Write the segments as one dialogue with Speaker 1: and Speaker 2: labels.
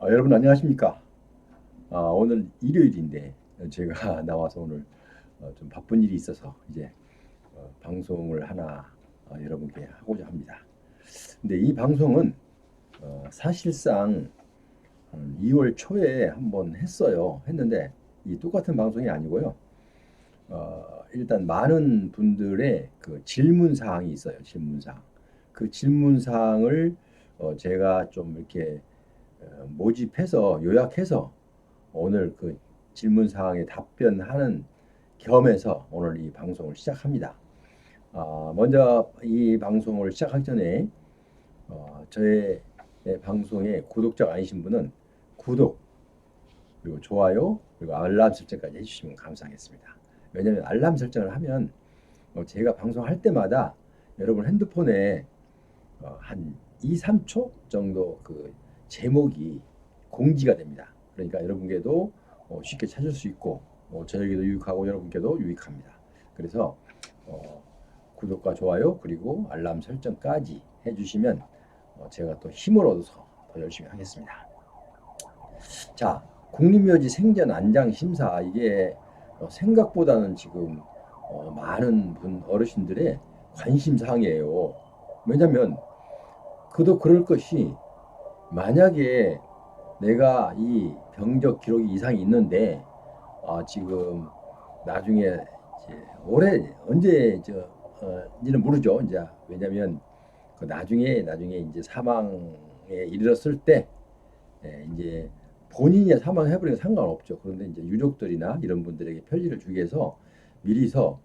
Speaker 1: 여러분 안녕하십니까? 오늘 일요일인데 제가 나와서 오늘 좀 바쁜 일이 있어서 이제 방송을 하나 여러분께 하고자 합니다. 근데 이 방송은 사실상 2월 초에 한번 했어요. 했는데 이 똑같은 방송이 아니고요. 일단 많은 분들의 그 질문 사항이 있어요. 질문 사항. 그 질문 사항을 제가 좀 이렇게 모집해서 요약해서 오늘 그 질문 사항에 답변하는 겸해서 오늘 이 방송을 시작합니다. 먼저 이 방송을 시작하기 전에 저의 방송에 구독자가 아니신 분은 구독 그리고 좋아요 그리고 알람 설정까지 해주시면 감사하겠습니다. 왜냐하면 알람 설정을 하면 제가 방송할 때마다 여러분 핸드폰에 한 2, 3초 정도 그 제목이 공지가 됩니다. 그러니까 여러분께도 쉽게 찾을 수 있고 저에게도 유익하고 여러분께도 유익합니다. 그래서 구독과 좋아요 그리고 알람 설정까지 해주시면 제가 또 힘을 얻어서 더 열심히 하겠습니다. 자, 국립묘지 생전 안장 심사 이게 생각보다는 지금 많은 어르신들의 관심 사항이에요. 왜냐면 그도 그럴 것이 만약에 내가 이 병적 기록이 이상이 있는데 지금 나중에 이제 올해 언제 이제는 모르죠. 이제 왜냐면 그 나중에 이제 사망에 이르렀을 때 이제 본인이 사망해버리면 상관없죠. 그런데 이제 유족들이나 이런 분들에게 편리를 주기 위해서 미리서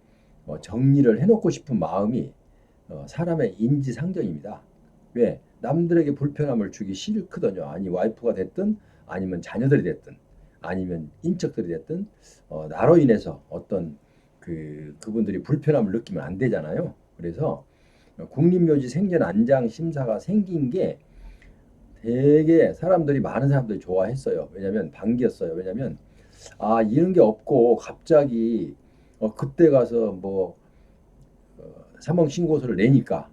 Speaker 1: 정리를 해놓고 싶은 마음이 사람의 인지상정입니다. 왜? 남들에게 불편함을 주기 싫거든요. 아니 와이프가 됐든 아니면 자녀들이 됐든 아니면 인척들이 됐든 나로 인해서 어떤 그분들이 불편함을 느끼면 안 되잖아요. 그래서 국립묘지 생전 안장 심사가 생긴 게 되게 사람들이 많은 사람들이 좋아했어요. 왜냐면 반기였어요. 왜냐면 이런 게 없고 갑자기 그때 가서 뭐 사망 신고서를 내니까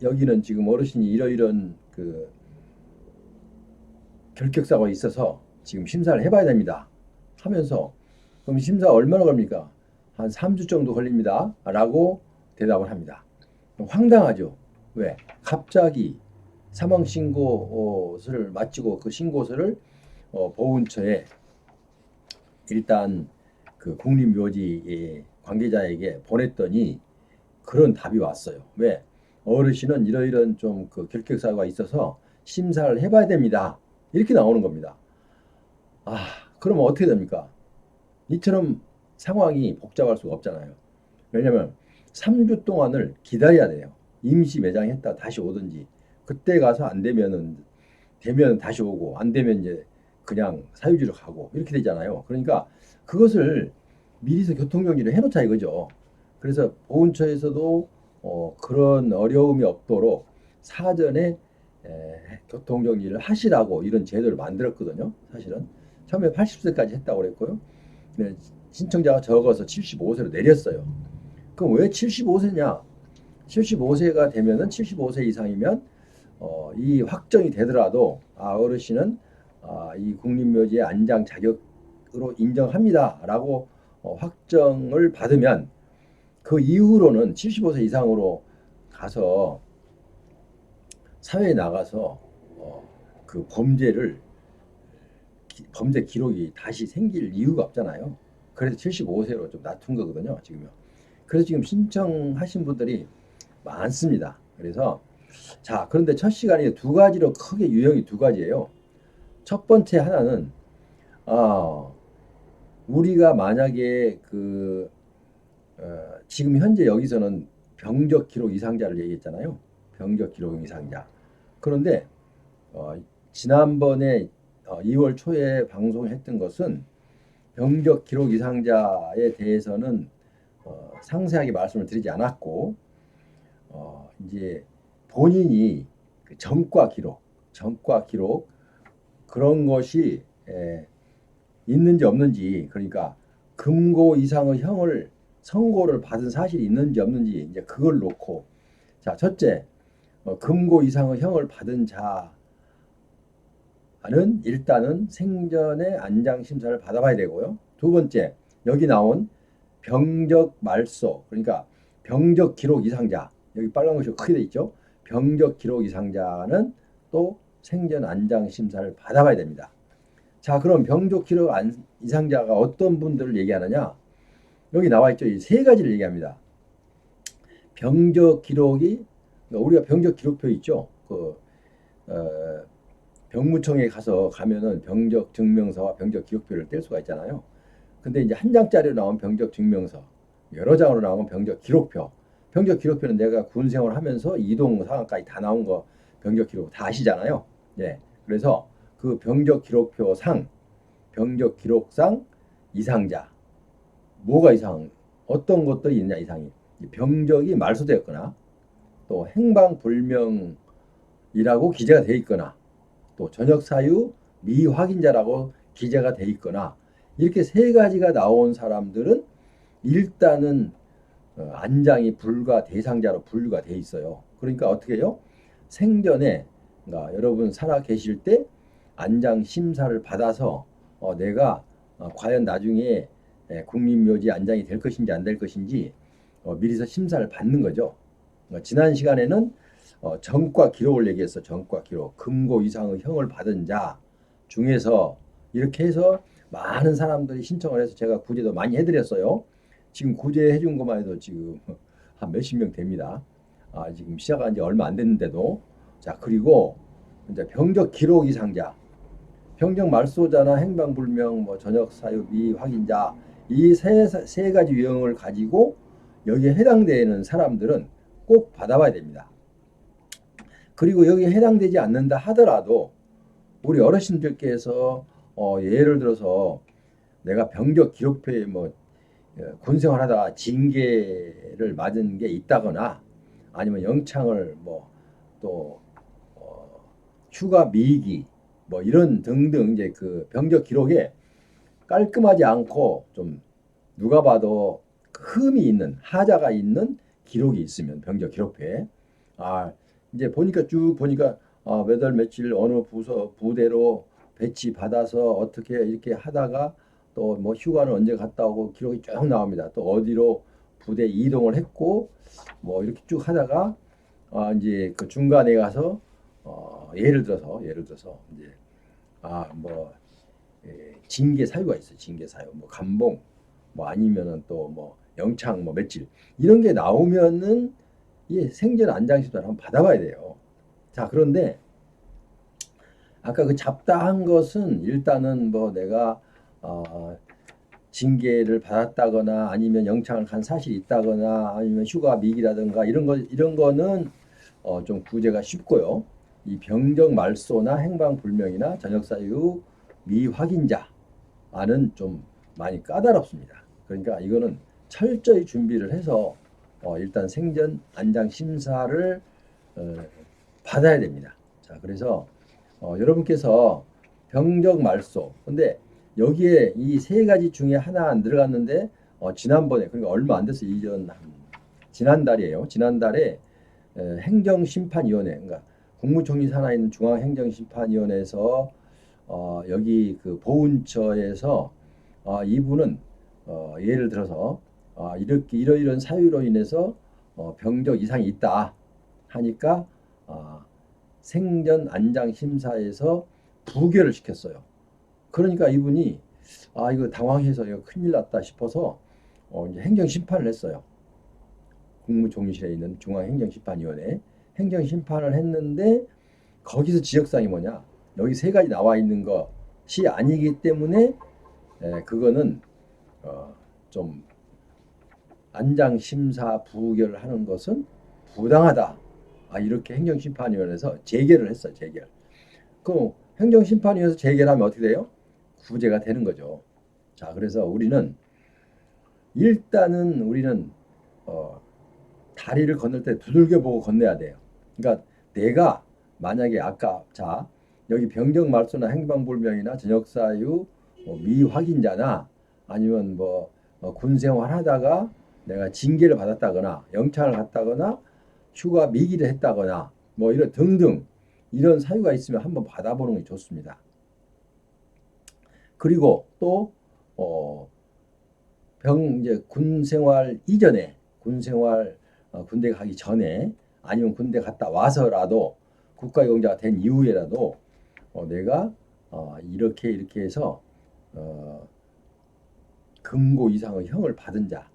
Speaker 1: 여기는 지금 어르신이 이러이런 그 결격사고가 있어서 지금 심사를 해봐야 됩니다. 하면서 그럼 심사 얼마나 걸립니까? 한 3주 정도 걸립니다. 라고 대답을 합니다. 황당하죠. 왜? 갑자기 사망 신고서를 마치고 그 신고서를 보훈처에 일단 그 국립묘지 관계자에게 보냈더니 그런 답이 왔어요. 왜? 어르신은 이러이런 좀 그 결격사고가 있어서 심사를 해봐야 됩니다. 이렇게 나오는 겁니다. 그러면 어떻게 됩니까? 이처럼 상황이 복잡할 수가 없잖아요. 왜냐면 3주 동안을 기다려야 돼요. 임시 매장했다 다시 오든지 그때 가서 안 되면 다시 오고 안 되면 이제 그냥 사유지로 가고 이렇게 되잖아요. 그러니까 그것을 미리서 교통정리를 해놓자 이거죠. 그래서 보훈처에서도 그런 어려움이 없도록 사전에 교통정리를 하시라고 이런 제도를 만들었거든요. 사실은 처음에 80세까지 했다고 그랬고요. 네, 신청자가 적어서 75세로 내렸어요. 그럼 왜 75세냐? 75세가 되면은 75세 이상이면 이 확정이 되더라도 어르신은 이 국립묘지의 안장 자격으로 인정합니다라고 확정을 받으면 그 이후로는 75세 이상으로 가서 사회에 나가서 그 범죄 기록이 다시 생길 이유가 없잖아요. 그래서 75세로 좀 낮춘 거거든요, 지금요. 그래서 지금 신청하신 분들이 많습니다. 그래서 자, 그런데 첫 시간에 두 가지로 크게 유형이 두 가지예요. 첫 번째 하나는 우리가 만약에 지금 현재 여기서는 병적 기록 이상자를 얘기했잖아요. 병적 기록 이상자. 그런데 지난번에 2월 초에 방송했던 것은 병적 기록 이상자에 대해서는 상세하게 말씀을 드리지 않았고 이제 본인이 그 전과 기록 그런 것이 있는지 없는지 그러니까 금고 이상의 형을 선고를 받은 사실이 있는지 없는지 이제 그걸 놓고 자 첫째 금고 이상의 형을 받은 일단은 생전에 안장 심사를 받아봐야 되고요. 두 번째, 여기 나온 병적 말소, 그러니까 병적 기록 이상자, 여기 빨간 것이 크게 돼 있죠. 병적 기록 이상자는 또 생전 안장 심사를 받아봐야 됩니다. 자, 그럼 병적 기록 이상자가 어떤 분들을 얘기하느냐? 여기 나와 있죠. 이 세 가지를 얘기합니다. 병적 기록이, 우리가 병적 기록표 있죠. 병무청에 가면은 병적 증명서와 병적 기록표를 뗄 수가 있잖아요. 근데 이제 한 장짜리로 나온 병적 증명서, 여러 장으로 나온 병적 기록표. 병적 기록표는 내가 군 생활하면서 이동 상황까지 다 나온 거 병적 기록 다 아시잖아요. 예. 그래서 그 병적 기록표상, 병적 기록상 이상자, 뭐가 이상, 어떤 것들이 있냐 이상이. 병적이 말소되었거나 또 행방불명이라고 기재가 되어 있거나 또 전역 사유 미확인자라고 기재가 되어 있거나 이렇게 세 가지가 나온 사람들은 일단은 안장이 불가 대상자로 분류가 돼 있어요. 그러니까 어떻게 해요? 생전에 그러니까 여러분 살아 계실 때 안장 심사를 받아서 내가 과연 나중에 국립묘지 안장이 될 것인지 안 될 것인지 미리서 심사를 받는 거죠. 지난 시간에는 전과 기록을 얘기했어. 전과 기록. 금고 이상의 형을 받은 자 중에서 이렇게 해서 많은 사람들이 신청을 해서 제가 구제도 많이 해드렸어요. 지금 구제해 준 것만 해도 지금 한 몇십 명 됩니다. 지금 시작한 지 얼마 안 됐는데도. 자, 그리고 이제 병적 기록 이상자, 병적 말소자나 행방불명, 전역 사유 미확인자 이 세 가지 유형을 가지고 여기에 해당되는 사람들은 꼭 받아봐야 됩니다. 그리고 여기에 해당되지 않는다 하더라도 우리 어르신들께서 예를 들어서 내가 병적 기록표에 군생활하다가 징계를 맞은 게 있다거나 아니면 영창을 또 휴가 미기 이런 등등 이제 그 병적 기록에 깔끔하지 않고 좀 누가 봐도 흠이 있는 하자가 있는 기록이 있으면 병적 기록표에 이제 쭉 보니까 몇 월 며칠 어느 부대로 배치 받아서 어떻게 이렇게 하다가 또 휴가는 언제 갔다 오고 기록이 쭉 나옵니다. 또 어디로 부대 이동을 했고 이렇게 쭉 하다가 이제 그 중간에 가서 예를 들어서 이제 징계 사유가 있어요. 징계 사유 감봉 아니면은 또 영창 며칠 이런 게 나오면은 이 생전 안장심사를 한번 받아봐야 돼요. 자, 그런데 아까 그 잡다한 것은 일단은 내가 징계를 받았다거나 아니면 영창을 간 사실이 있다거나 아니면 휴가 미기라든가 이런 거는 좀 구제가 쉽고요. 이 병적 말소나 행방불명이나 전역사유 미확인자는 좀 많이 까다롭습니다. 그러니까 이거는 철저히 준비를 해서 일단 생전 안장 심사를 받아야 됩니다. 자, 그래서 여러분께서 병적 말소, 근데 여기에 이 세 가지 중에 하나 안 들어갔는데 지난번에 그러니까 얼마 안 돼서 지난달이에요. 지난달에 행정심판위원회, 그러니까 국무총리 산하에 있는 중앙행정심판위원회에서 여기 그 보훈처에서 이분은 예를 들어서 이렇게 이러이런 사유로 인해서 병적 이상이 있다 하니까 생전 안장 심사에서 부결을 시켰어요. 그러니까 이분이 이거 당황해서 이거 큰일 났다 싶어서 이제 행정심판을 했어요. 국무총리실에 있는 중앙행정심판위원회 행정심판을 했는데 거기서 지적사항이 뭐냐? 여기 세 가지 나와 있는 것이 아니기 때문에 그거는 좀 안장심사 부결을 하는 것은 부당하다. 이렇게 행정심판위원회에서 재결을 했어요. 재결. 그럼 행정심판위원회에서 재결하면 어떻게 돼요? 구제가 되는 거죠. 자, 그래서 일단은 우리는 다리를 건널 때 두들겨 보고 건너야 돼요. 그러니까 내가 만약에 여기 병적 말소나 행방불명이나 전역사유 미확인자나 아니면 군생활 하다가 내가 징계를 받았다거나 영창을 갔다거나 휴가 미기를 했다거나 이런 등등 이런 사유가 있으면 한번 받아보는 게 좋습니다. 그리고 또 이제 군 생활 이전에 군대 가기 전에 아니면 군대 갔다 와서라도 국가유공자가 된 이후에라도 내가 이렇게 해서 금고 이상의 형을 받은 자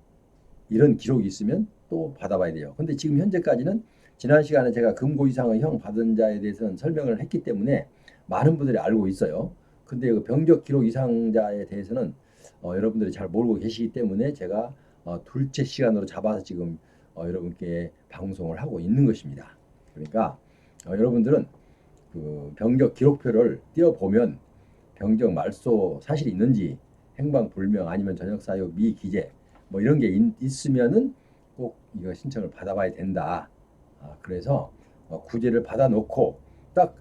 Speaker 1: 이런 기록이 있으면 또 받아봐야 돼요. 근데 지금 현재까지는 지난 시간에 제가 금고 이상의 형 받은 자에 대해서는 설명을 했기 때문에 많은 분들이 알고 있어요. 근데 그 병적 기록 이상자에 대해서는 여러분들이 잘 모르고 계시기 때문에 제가 둘째 시간으로 잡아서 지금 여러분께 방송을 하고 있는 것입니다. 그러니까 여러분들은 그 병적 기록표를 띄워보면 병적 말소 사실이 있는지 행방불명 아니면 전역사유 미기재 뭐 이런 게 있으면은 꼭 이거 신청을 받아봐야 된다. 그래서 구제를 받아놓고 딱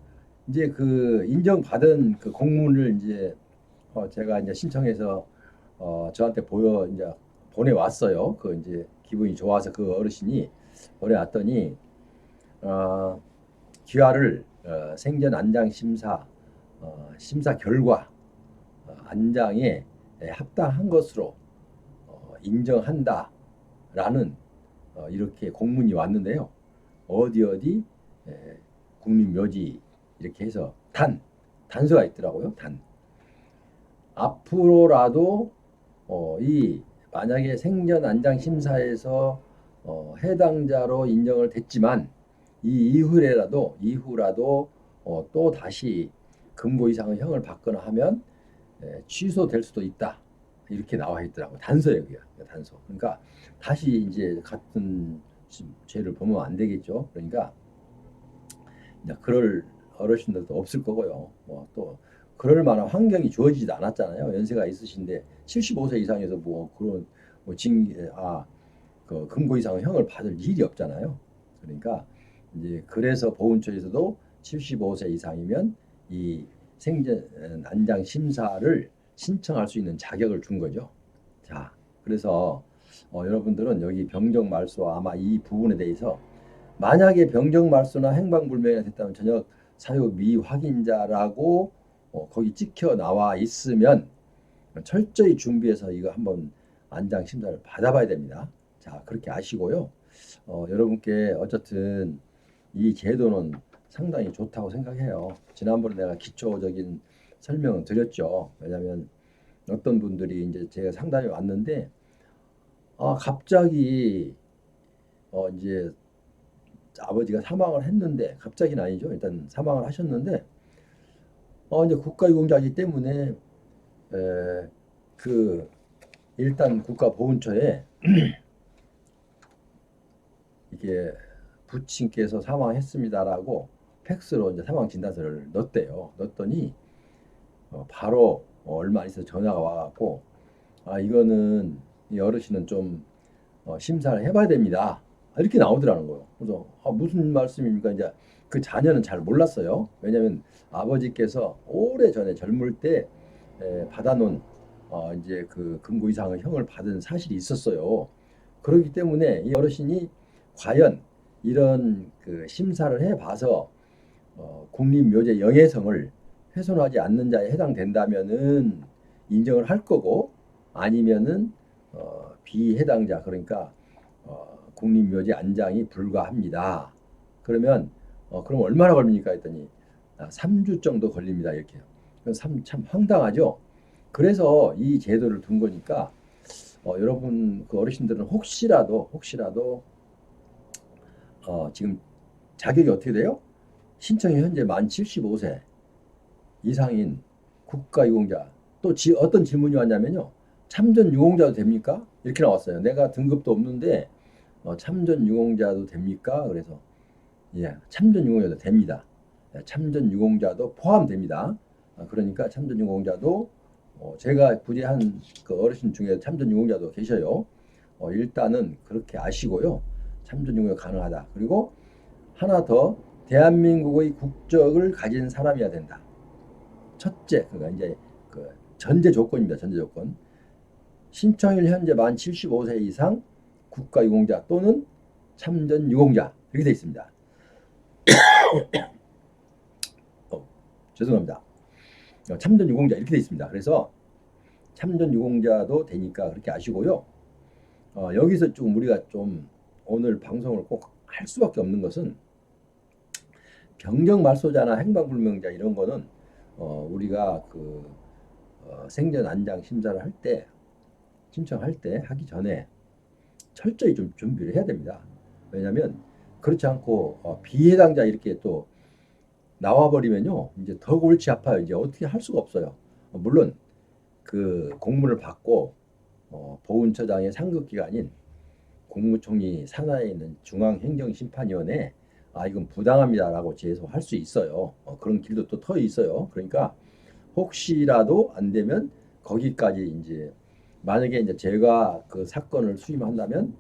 Speaker 1: 이제 그 인정받은 그 공문을 이제 제가 이제 신청해서 저한테 이제 보내왔어요. 그 이제 기분이 좋아서 그 어르신이 보내왔더니 귀하를 생전 안장 심사 결과 안장에 합당한 것으로 인정한다라는 이렇게 공문이 왔는데요. 어디 국립묘지 이렇게 해서 단서가 있더라고요. 앞으로라도 이 만약에 생전 안장 심사에서 해당자로 인정을 됐지만 이 이후라도 또 다시 금고 이상의 형을 받거나 하면 취소될 수도 있다. 이렇게 나와 있더라고요. 단서예요, 그게. 단서. 그러니까 다시 이제 같은 죄를 보면 안 되겠죠. 그러니까 그럴 어르신들도 없을 거고요. 또 그럴 만한 환경이 주어지지도 않았잖아요. 연세가 있으신데 75세 이상에서 그런 그 금고 이상의 형을 받을 일이 없잖아요. 그러니까 이제 그래서 보훈처에서도 75세 이상이면 이 생전 안장 심사를 신청할 수 있는 자격을 준 거죠. 자, 그래서 여러분들은 여기 병적 말소 아마 이 부분에 대해서 만약에 병적 말소나 행방불명이 됐다면 전역 사유 미확인자라고 거기 찍혀 나와 있으면 철저히 준비해서 이거 한번 안장 심사를 받아봐야 됩니다. 자, 그렇게 아시고요. 여러분께 어쨌든 이 제도는 상당히 좋다고 생각해요. 지난번에 내가 기초적인 설명을 드렸죠. 왜냐하면 어떤 분들이 이제 제가 상담이 왔는데 갑자기 이제 아버지가 사망을 했는데 갑자기는 아니죠. 일단 사망을 하셨는데 이제 국가유공자이기 때문에 그 일단 국가보훈처에 이게 부친께서 사망했습니다라고 팩스로 이제 사망 진단서를 넣었대요. 넣었더니 바로 얼마 안 있어서 전화가 와갖고 이거는 이 어르신은 좀 심사를 해봐야 됩니다. 이렇게 나오더라는 거예요. 그래서 무슨 말씀입니까? 이제 그 자녀는 잘 몰랐어요. 왜냐하면 아버지께서 오래 전에 젊을 때 받아놓은 이제 그 금고 이상의 형을 받은 사실이 있었어요. 그렇기 때문에 이 어르신이 과연 이런 그 심사를 해봐서 국립묘지 영예성을 훼손하지 않는 자에 해당된다면은 인정을 할 거고 아니면은 비해당자 그러니까 국립묘지 안장이 불가합니다. 그러면 그럼 얼마나 걸립니까 했더니 3주 정도 걸립니다 이렇게요. 참 황당하죠. 그래서 이 제도를 둔 거니까 여러분 그 어르신들은 혹시라도 지금 자격이 어떻게 돼요? 신청이 현재 만 75세 이상인 국가유공자 또 어떤 질문이 왔냐면요. 참전 유공자도 됩니까? 이렇게 나왔어요. 내가 등급도 없는데 참전 유공자도 됩니까? 그래서 예, 참전 유공자도 됩니다. 참전 유공자도 포함됩니다. 그러니까 참전 유공자도 제가 부재한 그 어르신 중에 참전 유공자도 계셔요. 일단은 그렇게 아시고요. 참전 유공자 가능하다. 그리고 하나 더 대한민국의 국적을 가진 사람이어야 된다. 첫째, 그가 이제 그 전제 조건입니다. 전제 조건. 신청일 현재 만 75세 이상 국가유공자 또는 참전 유공자 이렇게 되어 있습니다. 죄송합니다. 참전 유공자 이렇게 되어 있습니다. 그래서 참전 유공자도 되니까 그렇게 아시고요. 여기서 좀 우리가 좀 오늘 방송을 꼭 할 수밖에 없는 것은 병적 말소자나 행방불명자 이런 거는 우리가 그 생전 안장 심사를 할 때 신청할 때 하기 전에 철저히 좀 준비를 해야 됩니다. 왜냐하면 그렇지 않고 비해당자 이렇게 또 나와버리면요 이제 더 골치 아파요. 이제 어떻게 할 수가 없어요. 물론 그 공문을 받고 보훈처장의 상급 기관인 국무총리 산하에 있는 중앙행정심판위원회에 이건 부당합니다라고 제소할 수 있어요. 그런 길도 또 터 있어요. 그러니까 혹시라도 안 되면 거기까지 이제 만약에 이제 제가 그 사건을 수임한다면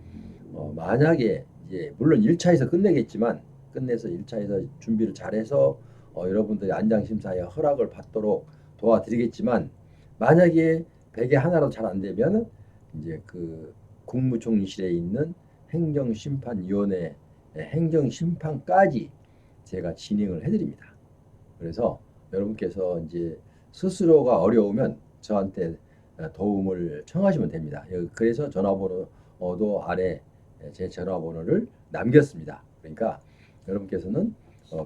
Speaker 1: 만약에 이제 물론 1차에서 끝내겠지만 끝내서 1차에서 준비를 잘해서 여러분들이 안장심사에 허락을 받도록 도와드리겠지만 만약에 100에 하나라도 잘 안 되면 이제 그 국무총리실에 있는 행정심판위원회 행정심판까지 제가 진행을 해드립니다. 그래서 여러분께서 이제 스스로가 어려우면 저한테 도움을 청하시면 됩니다. 그래서 전화번호도 아래 제 전화번호를 남겼습니다. 그러니까 여러분께서는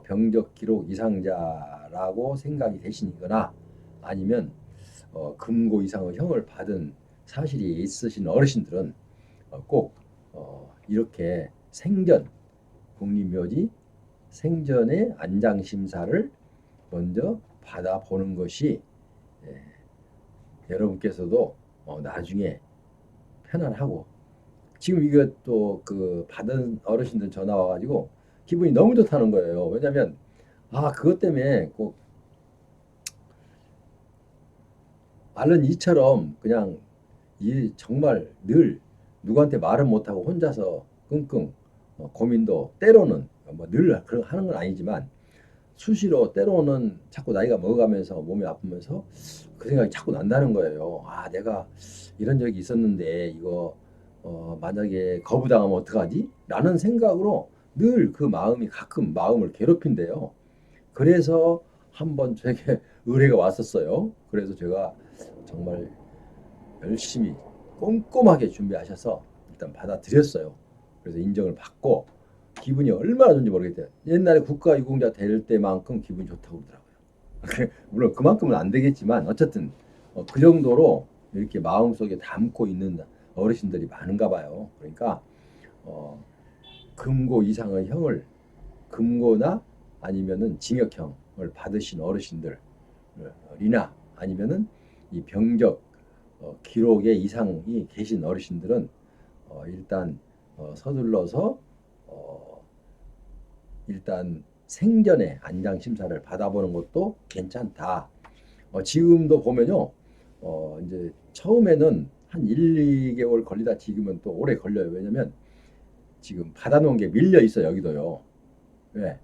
Speaker 1: 병적 기록 이상자라고 생각이 되시거나 아니면 금고 이상의 형을 받은 사실이 있으신 어르신들은 꼭 이렇게 생전 국립묘지 생전의 안장심사를 먼저 받아보는 것이 여러분께서도 나중에 편안하고 지금 이거 또 그 받은 어르신들 전화 와가지고 기분이 너무 좋다는 거예요. 왜냐면 그것 때문에 꼭 알른 이처럼 그냥 정말 늘 누구한테 말은 못하고 혼자서 끙끙 고민도 때로는 뭐 늘 그런 하는 건 아니지만 수시로 때로는 자꾸 나이가 먹어가면서 몸이 아프면서 그 생각이 자꾸 난다는 거예요. 내가 이런 적이 있었는데 이거 만약에 거부당하면 어떡하지? 라는 생각으로 늘 그 마음이 가끔 마음을 괴롭힌대요. 그래서 한번 제게 의뢰가 왔었어요. 그래서 제가 정말 열심히 꼼꼼하게 준비하셔서 일단 받아들였어요. 그래서 인정을 받고 기분이 얼마나 좋은지 모르겠대요. 옛날에 국가유공자 될 때만큼 기분이 좋다고 그러더라고요. 물론 그만큼은 안 되겠지만 어쨌든 그 정도로 이렇게 마음속에 담고 있는 어르신들이 많은가 봐요. 그러니까 금고 이상의 형을 금고나 아니면은 징역형을 받으신 어르신들이나 아니면은 이 병적 기록에 이상이 계신 어르신들은 일단 서둘러서 일단 생전에 안장 심사를 받아보는 것도 괜찮다. 지금도 보면요, 이제 처음에는 한 1, 2개월 걸리다 지금은 또 오래 걸려요. 왜냐면 지금 받아놓은 게 밀려 있어 여기도요. 왜?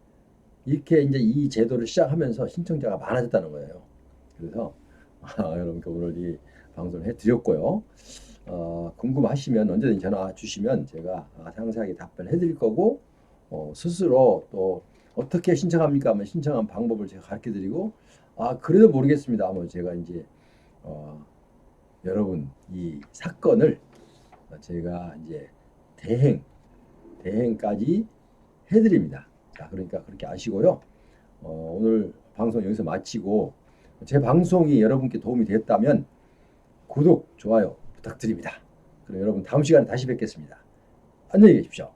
Speaker 1: 이렇게 이제 이 제도를 시작하면서 신청자가 많아졌다는 거예요. 그래서 여러분께 오늘 이 방송을 해드렸고요. 궁금하시면 언제든지 전화 주시면 제가 상세하게 답변해 드릴 거고 스스로 또 어떻게 신청합니까 하면 신청한 방법을 제가 가르쳐 드리고 그래도 모르겠습니다 하면 제가 이제 여러분 이 사건을 제가 이제 대행까지 해드립니다. 자, 그러니까 그렇게 아시고요. 오늘 방송 여기서 마치고 제 방송이 여러분께 도움이 됐다면 구독, 좋아요 부탁드립니다. 그럼 여러분 다음 시간에 다시 뵙겠습니다. 안녕히 계십시오.